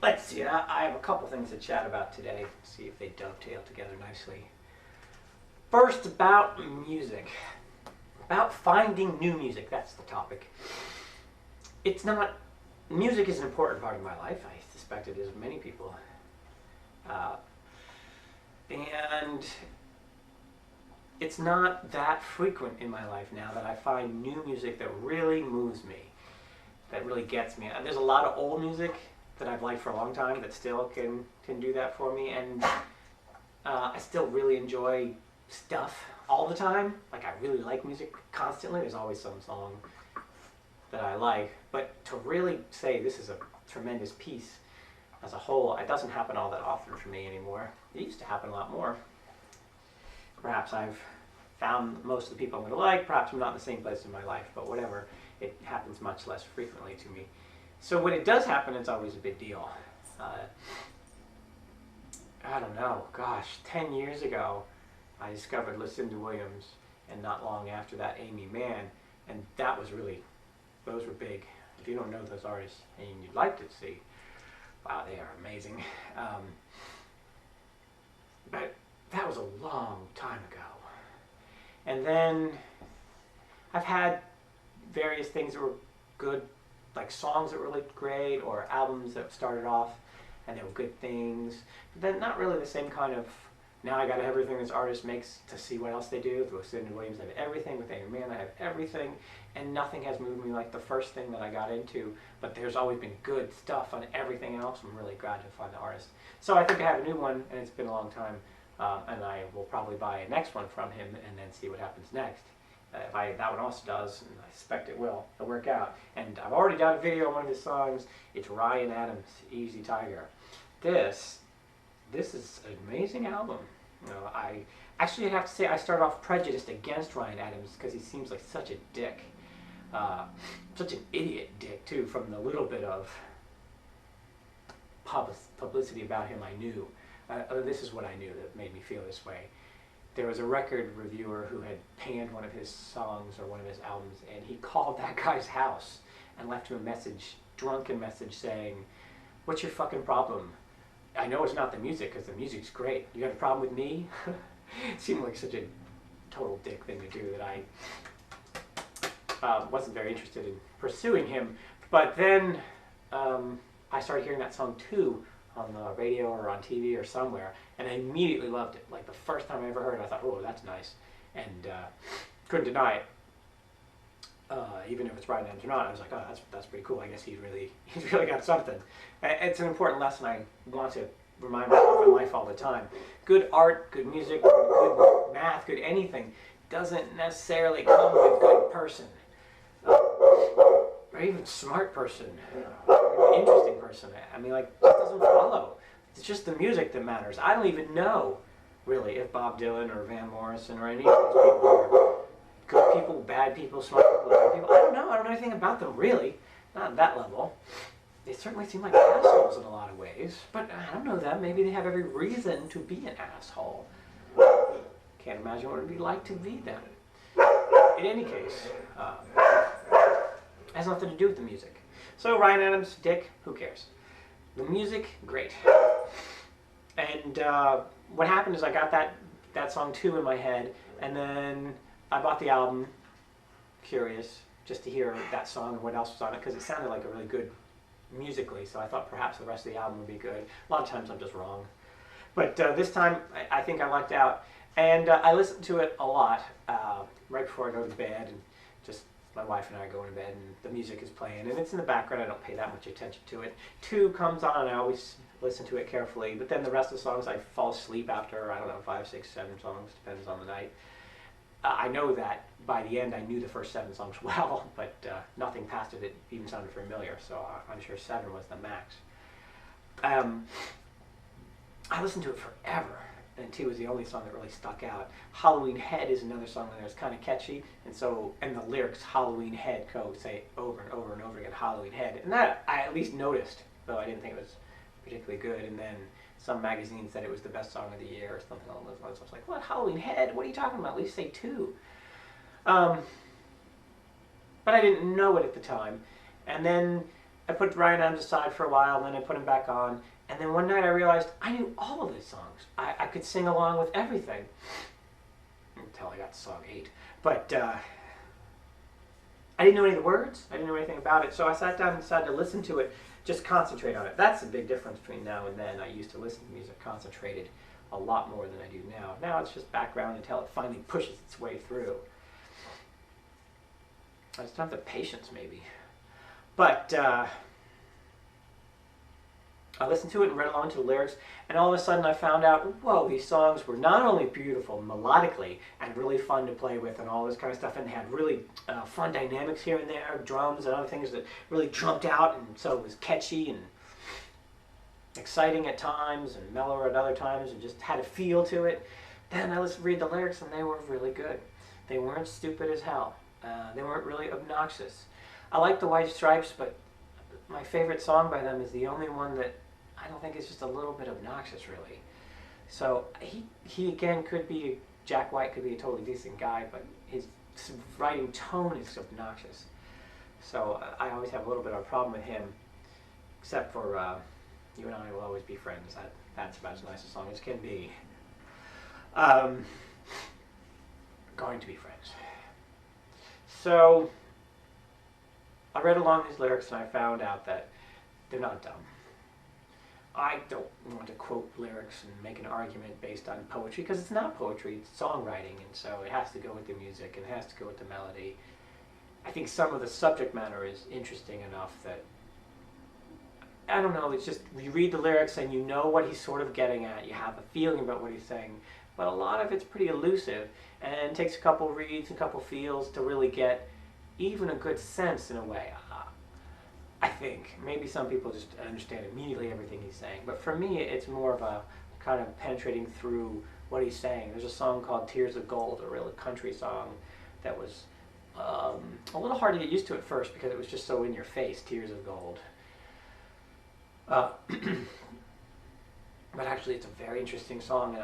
Let's see, I have a couple things to chat about today, see if they dovetail together nicely. First, about music. About finding new music, that's the topic. It's not, music is an important part of my life. I suspect it is of many people. And it's not that frequent in my life now that I find new music that really moves me, that really gets me. There's a lot of old music that I've liked for a long time that still can do that for me, and I still really enjoy stuff all the time. Like, I really like music constantly. There's always some song that I like, but to really say this is a tremendous piece as a whole, it doesn't happen all that often for me anymore. It used to happen a lot more. Perhaps I've found most of the people I'm going to like, perhaps I'm not in the same place in my life, but whatever, it happens much less frequently to me. So when it does happen, it's always a big deal. I don't know, gosh, 10 years ago, I discovered Lucinda Williams, and not long after that, Amy Mann, and that was really, those were big. If you don't know those artists, and you'd like to see, wow, they are amazing. But that was a long time ago. And then I've had various things that were good, like songs that were really great, or albums that started off and they were good things. But then not really the same kind of, now I got everything this artist makes to see what else they do. With Lucinda Williams, I have everything. With Amy Mann, I have everything. And nothing has moved me like the first thing that I got into. But there's always been good stuff on everything else. I'm really glad to find the artist. So I think I have a new one, and it's been a long time. And I will probably buy a next one from him and then see what happens next. If that one also does, and I suspect it will, it'll work out. And I've already done a video on one of his songs. It's Ryan Adams, Easy Tiger. This is an amazing album. You know, I actually have to say I started off prejudiced against Ryan Adams because he seems like such a dick. Such an idiot dick, too, from the little bit of publicity about him I knew. This is what I knew that made me feel this way. There was a record reviewer who had panned one of his songs or one of his albums, and he called that guy's house and left him a message, drunken message, saying, "What's your fucking problem? I know it's not the music, because the music's great. You got a problem with me?" It seemed like such a total dick thing to do that I wasn't very interested in pursuing him. But then I started hearing that song too on the radio or on TV or somewhere, and I immediately loved it. Like the first time I ever heard it, I thought, oh, that's nice, and couldn't deny it. Even if it's Ryan Adams or not, I was like, oh, that's pretty cool. I guess he's really got something. It's an important lesson I want to remind myself in life all the time. Good art, good music, good math, good anything doesn't necessarily come with good person, or even smart person, or interesting person. I mean, like, it doesn't follow. It's just the music that matters. I don't even know, really, if Bob Dylan or Van Morrison or any of these people are good people, bad people, smart people, bad people. I don't know anything about them, really. Not at that level. They certainly seem like assholes in a lot of ways, but I don't know them. Maybe they have every reason to be an asshole. Can't imagine what it would be like to be them. In any case, has nothing to do with the music. So Ryan Adams, dick, who cares? The music, great. And what happened is I got that song too in my head, and then I bought the album, curious, just to hear that song and what else was on it, because it sounded like a really good musically, so I thought perhaps the rest of the album would be good. A lot of times I'm just wrong. But this time I think I lucked out, and I listened to it a lot right before I go to bed, and just my wife and I go to bed, and the music is playing, and it's in the background. I don't pay that much attention to it. 2 comes on, and I always listen to it carefully, but then the rest of the songs I fall asleep after, I don't know, 5, 6, 7 songs, depends on the night. I know that by the end I knew the first 7 songs well, but nothing past it even sounded familiar, so I'm sure 7 was the max. I listened to it forever, and 2 was the only song that really stuck out. Halloween Head is another song that was kind of catchy, and the lyrics, Halloween Head, say over and over and over again, Halloween Head, and that I at least noticed, though I didn't think it was particularly good. And then some magazine said it was the best song of the year or something along those lines. I was like, what, Halloween Head? What are you talking about? At least say 2. But I didn't know it at the time. And then I put Bryan Adams aside for a while, and then I put him back on. And then one night I realized I knew all of his songs. I could sing along with everything. Until I got to song 8. But I didn't know any of the words. I didn't know anything about it. So I sat down and decided to listen to it, just concentrate on it. That's the big difference between now and then. I used to listen to music concentrated a lot more than I do now. Now it's just background until it finally pushes its way through. I just don't have the patience, maybe. But I listened to it and read along to the lyrics, and all of a sudden I found out, whoa, these songs were not only beautiful melodically and really fun to play with and all this kind of stuff, and they had really fun dynamics here and there, drums and other things that really jumped out, and so it was catchy and exciting at times and mellow at other times and just had a feel to it. Then I read the lyrics and they were really good. They weren't stupid as hell. They weren't really obnoxious. I like the White Stripes, but my favorite song by them is the only one that I don't think is just a little bit obnoxious, really. So he again could be, Jack White could be a totally decent guy, but his writing tone is obnoxious. So I always have a little bit of a problem with him, except for You and I Will Always Be Friends. That's about as nice a song as can be. Going to be friends. So I read along these lyrics and I found out that they're not dumb. I don't want to quote lyrics and make an argument based on poetry, because it's not poetry, it's songwriting, and so it has to go with the music and it has to go with the melody. I think some of the subject matter is interesting enough that, I don't know, it's just, you read the lyrics and you know what he's sort of getting at, you have a feeling about what he's saying, but a lot of it's pretty elusive, and it takes a couple reads and a couple feels to really get even a good sense in a way. I think. Maybe some people just understand immediately everything he's saying, but for me it's more of a kind of penetrating through what he's saying. There's a song called Tears of Gold, a real country song that was a little hard to get used to at first because it was just so in your face, Tears of Gold. But actually it's a very interesting song, and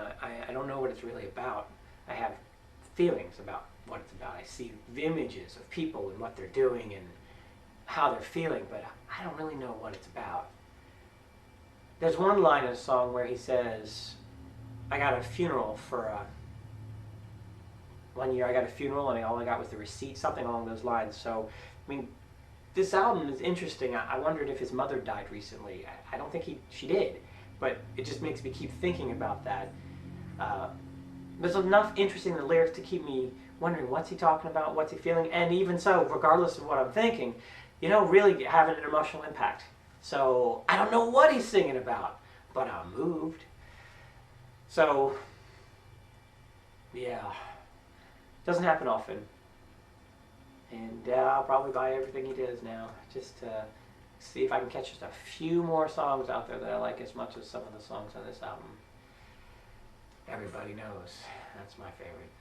I don't know what it's really about. I have feelings about what it's about. I see images of people and what they're doing and how they're feeling, but I don't really know what it's about. There's one line in a song where he says, I got a funeral for one year I got a funeral and all I got was the receipt, something along those lines. So, I mean, this album is interesting. I wondered if his mother died recently. I don't think she did, but it just makes me keep thinking about that. There's enough interesting in the lyrics to keep me wondering, what's he talking about, what's he feeling, and even so, regardless of what I'm thinking, really having an emotional impact. So I don't know what he's singing about, but I'm moved. So, yeah, doesn't happen often. And I'll probably buy everything he does now, just to see if I can catch just a few more songs out there that I like as much as some of the songs on this album. Everybody Knows. That's my favorite.